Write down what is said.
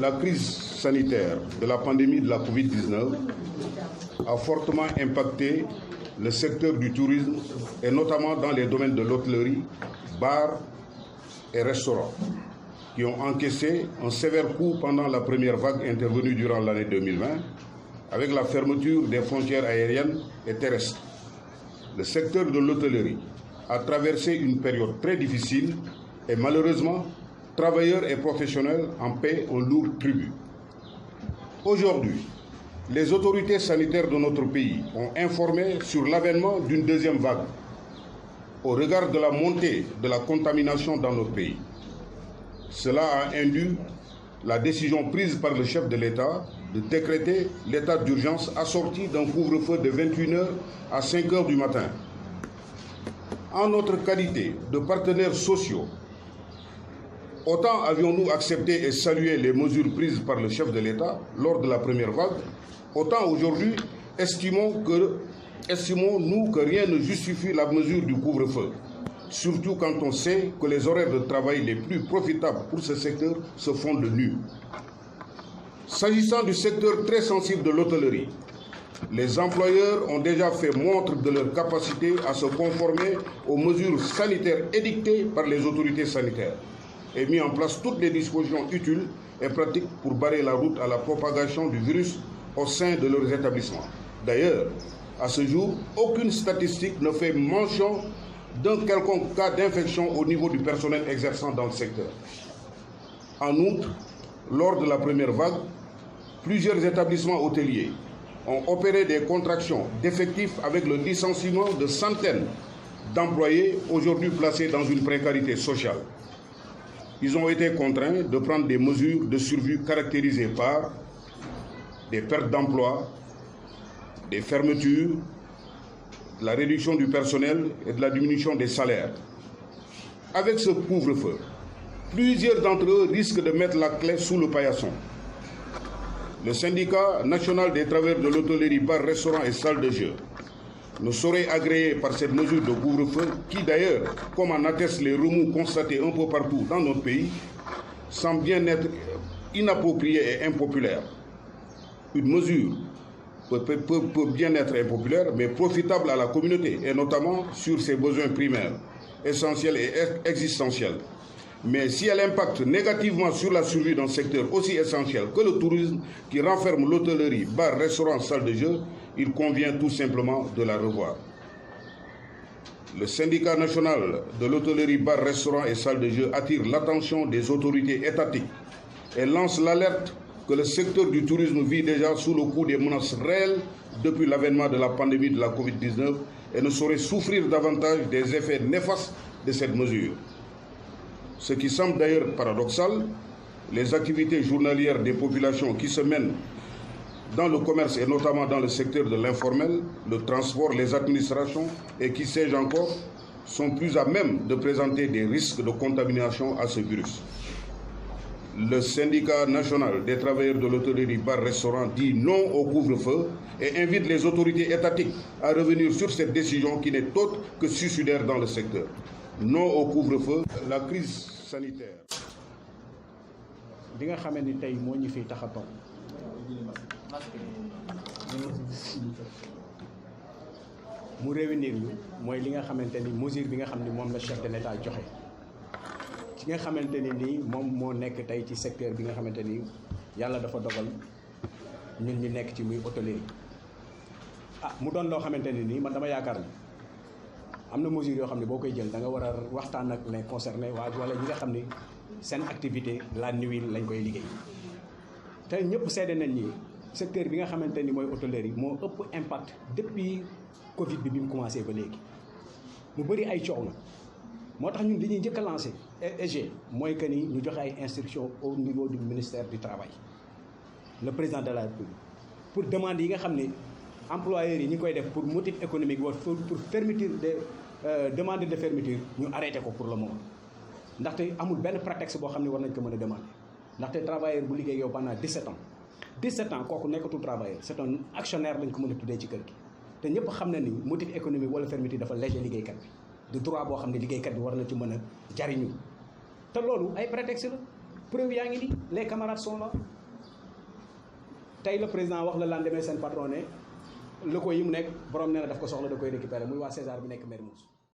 La crise sanitaire de la pandémie de la Covid-19 a fortement impacté le secteur du tourisme et notamment dans les domaines de l'hôtellerie, bars et restaurants, qui ont encaissé un sévère coup pendant la première vague intervenue durant l'année 2020 avec la fermeture des frontières aériennes et terrestres. Le secteur de l'hôtellerie a traversé une période très difficile et malheureusement, travailleurs et professionnels en paient un lourd tribut. Aujourd'hui, les autorités sanitaires de notre pays ont informé sur l'avènement d'une deuxième vague au regard de la montée de la contamination dans notre pays. Cela a induit la décision prise par le chef de l'État de décréter l'état d'urgence assorti d'un couvre-feu de 21h à 5h du matin. En notre qualité de partenaires sociaux, autant avions-nous accepté et salué les mesures prises par le chef de l'État lors de la première vague, autant aujourd'hui estimons-nous que rien ne justifie la mesure du couvre-feu, surtout quand on sait que les horaires de travail les plus profitables pour ce secteur se font de nuit. S'agissant du secteur très sensible de l'hôtellerie, les employeurs ont déjà fait montre de leur capacité à se conformer aux mesures sanitaires édictées par les autorités sanitaires et mis en place toutes les dispositions utiles et pratiques pour barrer la route à la propagation du virus au sein de leurs établissements. D'ailleurs, à ce jour, aucune statistique ne fait mention d'un quelconque cas d'infection au niveau du personnel exerçant dans le secteur. En outre, lors de la première vague, plusieurs établissements hôteliers ont opéré des contractions d'effectifs avec le licenciement de centaines d'employés aujourd'hui placés dans une précarité sociale. Ils ont été contraints de prendre des mesures de survie caractérisées par des pertes d'emploi, des fermetures, de la réduction du personnel et de la diminution des salaires. Avec ce couvre-feu, plusieurs d'entre eux risquent de mettre la clé sous le paillasson. Le syndicat national des travailleurs de l'hôtellerie, bars, restaurants et salles de jeu ne saurait agréer par cette mesure de couvre-feu qui d'ailleurs, comme en attestent les remous constatés un peu partout dans notre pays, semble bien être inappropriée et impopulaire. Une mesure peut bien être impopulaire, mais profitable à la communauté, et notamment sur ses besoins primaires, essentiels et existentiels. Mais si elle impacte négativement sur la survie d'un secteur aussi essentiel que le tourisme, qui renferme l'hôtellerie, bars, restaurants, salles de jeu, il convient tout simplement de la revoir. Le syndicat national de l'hôtellerie, bars, restaurants et salles de jeu attire l'attention des autorités étatiques et lance l'alerte que le secteur du tourisme vit déjà sous le coup des menaces réelles depuis l'avènement de la pandémie de la Covid-19 et ne saurait souffrir davantage des effets néfastes de cette mesure. Ce qui semble d'ailleurs paradoxal, les activités journalières des populations qui se mènent dans le commerce et notamment dans le secteur de l'informel, le transport, les administrations et qui sais-je encore, sont plus à même de présenter des risques de contamination à ce virus. Le syndicat national des travailleurs de l'hôtellerie, bar, restaurant dit non au couvre-feu et invite les autorités étatiques à revenir sur cette décision qui n'est autre que suicidaire dans le secteur. Non au couvre-feu, la crise sanitaire. bi nga xamee ni tey moo ñu fi tax a toog mu réunir ñu mooy li nga xamante ni mesure bi nga xam ni moom la chef de l'État joxe ci nga xamante ni nii moom moo nekk tey ci secteur bi nga xamante ni yàlla dafa dogal ñun ñu nekk ci muy hôtellerie mu doon loo xamante ni nii man dama yaakaar ni am na mesure yoo xam ne boo koy jël da nga war a waxtaan ak les concernés wala ñi nga xam ni seen activité la nuit lañ koy liggéey te ñëpp seede nañ ni secteur bi nga xamante ni mooy hôtellerie moo ëpp impact depuis Covid bi mu commencé ba léegi mu bëri ay coow na moo tax ñun li ñuy njëkk a lancé EG mooy que ni ñu joxe ay instructions au niveau du ministère du travail le président de la République pour demande yi nga xam ne employeurs yi ñu koy def pour motif économique wala pour fermeture de demande de fermeture ñu arrêté ko pour le moment ndaxte amul benn prétexte boo xam ne war nañ ko mën a demander ndaxte travailleur bu liggéey yow pendant 17 ans kooku nekkatul travailleur c'est un actionnaire lañ ko mën a tuddee ci kër gi te ñëpp xam na ni motif économique wala fermeture dafa léger liggéeykat bi de droit boo xam ne liggéeykat bi war na ci mën a jariñu te loolu ay prétexte la preuve yaa ngi nii les camarades sont là tey le président wax la lendemain seen patron ne locaux yi mu nekk borom nee na daf ko soxla da koy récupérer muy waa César bi nekk Mermoz